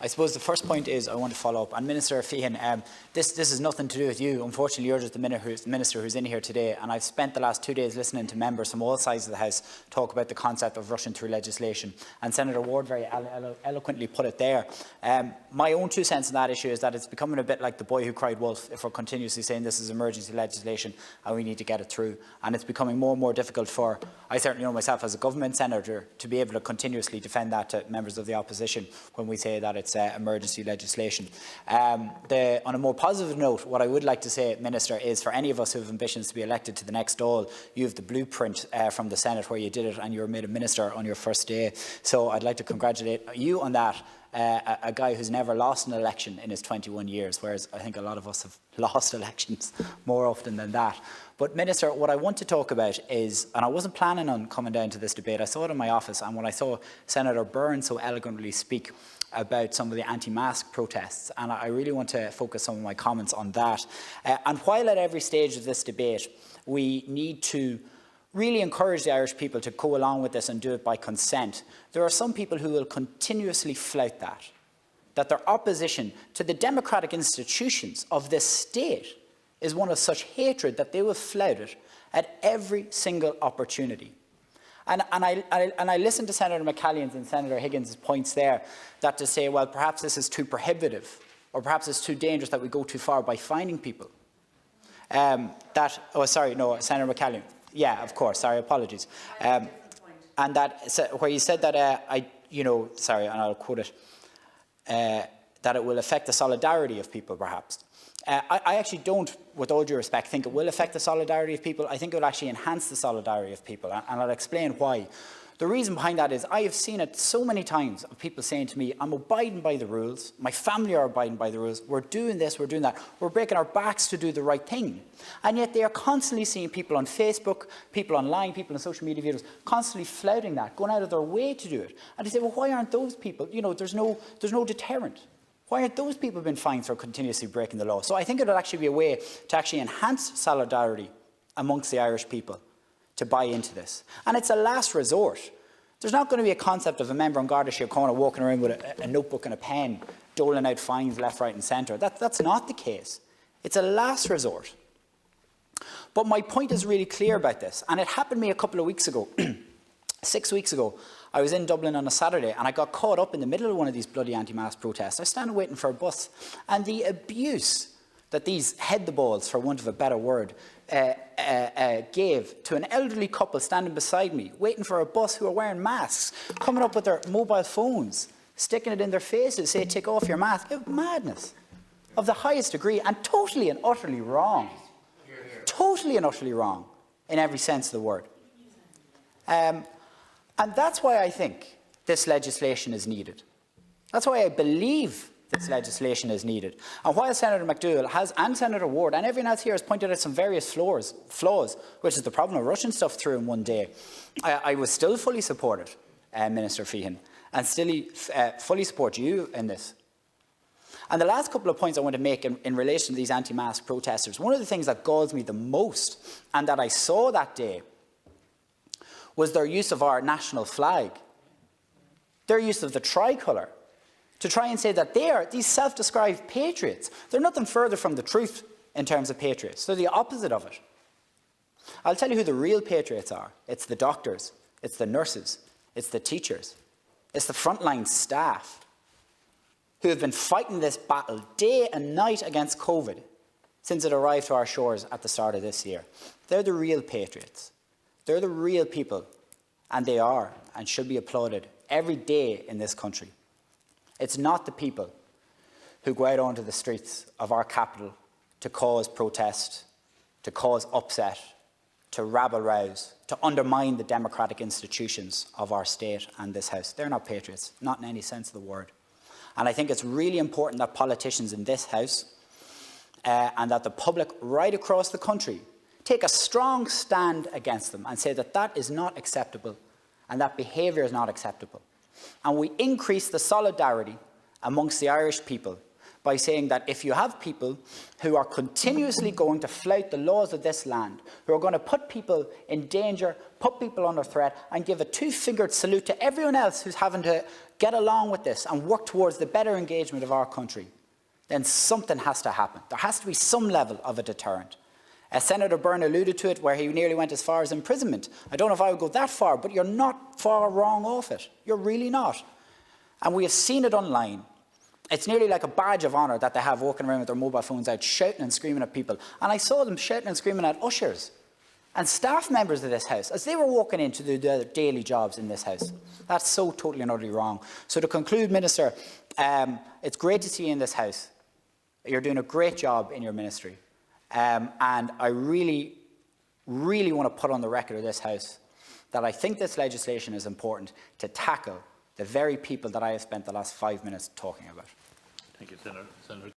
I suppose the first point is I want to follow up. And Minister Feehan, this has nothing to do with you. Unfortunately, you're just the minister who's in here today, and I've spent the last 2 days listening to members from all sides of the House talk about the concept of rushing through legislation. And Senator Ward very eloquently put it there. My own 2 cents on that issue is that it's becoming a bit like the boy who cried wolf if we're continuously saying this is emergency legislation and we need to get it through. And it's becoming more and more difficult for, I certainly know myself as a government senator, to be able to continuously defend that to members of the opposition when we say that it's emergency legislation. On a more positive note, what I would like to say, Minister, is for any of us who have ambitions to be elected to the next Dáil, you have the blueprint from the Senate where you did it and you were made a minister on your first day. So I'd like to congratulate you on that. A guy who's never lost an election in his 21 years, whereas I think a lot of us have lost elections more often than that. But Minister, what I want to talk about is, and I wasn't planning on coming down to this debate, I saw it in my office, and when I saw Senator Byrne so eloquently speak about some of the anti-mask protests, and I really want to focus some of my comments on that. And while at every stage of this debate we need to really encourage the Irish people to go along with this and do it by consent, there are some people who will continuously flout that their opposition to the democratic institutions of this state is one of such hatred that they will flout it at every single opportunity. And I listened to Senator McCallion's and Senator Higgins' points there, that to say, well, perhaps this is too prohibitive, or perhaps it's too dangerous that we go too far by fining people. Senator McCallion. Yeah, of course. Sorry, apologies. And that, where you said that, sorry, and I'll quote it, that it will affect the solidarity of people, perhaps. I actually don't, with all due respect, think it will affect the solidarity of people. I think it will actually enhance the solidarity of people, and I'll explain why. The reason behind that is I have seen it so many times of people saying to me, I'm abiding by the rules, my family are abiding by the rules, we're doing this, we're doing that, we're breaking our backs to do the right thing. And yet they are constantly seeing people on Facebook, people online, people in social media videos, constantly flouting that, going out of their way to do it. And they say, well, why aren't those people, there's no deterrent. Why aren't those people being fined for continuously breaking the law? So I think it will actually be a way to actually enhance solidarity amongst the Irish people to buy into this. And it's a last resort. There's not going to be a concept of a member on Garda Síochána walking around with a notebook and a pen, doling out fines left, right and centre. That's not the case. It's a last resort. But my point is really clear about this. And it happened to me a couple of weeks ago. 6 weeks ago, I was in Dublin on a Saturday and I got caught up in the middle of one of these bloody anti-mask protests. I was standing waiting for a bus, and the abuse that these head-the-balls, for want of a better word, gave to an elderly couple standing beside me, waiting for a bus, who are wearing masks, coming up with their mobile phones, sticking it in their faces, say, take off your mask. Madness of the highest degree, and totally and utterly wrong. Totally and utterly wrong in every sense of the word. And that's why I think this legislation is needed. That's why I believe this legislation is needed. And while Senator McDougall has, and Senator Ward, and everyone else here has pointed out some various flaws, which is the problem of rushing stuff through in one day, I would still fully support it, Minister Feehan, and still fully support you in this. And the last couple of points I want to make in relation to these anti-mask protesters, one of the things that galls me the most, and that I saw that day, was their use of our national flag, their use of the tricolour, to try and say that they are these self-described patriots. They're nothing further from the truth in terms of patriots. They're the opposite of it. I'll tell you who the real patriots are. It's the doctors, it's the nurses, it's the teachers, it's the frontline staff who have been fighting this battle day and night against COVID since it arrived to our shores at the start of this year. They're the real patriots. They're the real people, and they are and should be applauded every day in this country. It's not the people who go out onto the streets of our capital to cause protest, to cause upset, to rabble-rouse, to undermine the democratic institutions of our state and this House. They're not patriots, not in any sense of the word. And I think it's really important that politicians in this House and that the public right across the country take a strong stand against them and say that that is not acceptable and that behaviour is not acceptable. And we increase the solidarity amongst the Irish people by saying that if you have people who are continuously going to flout the laws of this land, who are going to put people in danger, put people under threat, and give a two-fingered salute to everyone else who's having to get along with this and work towards the better engagement of our country, then something has to happen. There has to be some level of a deterrent. Senator Byrne alluded to it, where he nearly went as far as imprisonment. I don't know if I would go that far, but you're not far wrong off it. You're really not. And we have seen it online. It's nearly like a badge of honour that they have walking around with their mobile phones out shouting and screaming at people. And I saw them shouting and screaming at ushers and staff members of this House as they were walking in to do their daily jobs in this House. That's so totally and utterly wrong. So to conclude, Minister, it's great to see you in this House. You're doing a great job in your ministry. And I really, really want to put on the record of this House that I think this legislation is important to tackle the very people that I have spent the last 5 minutes talking about. Thank you, Senator.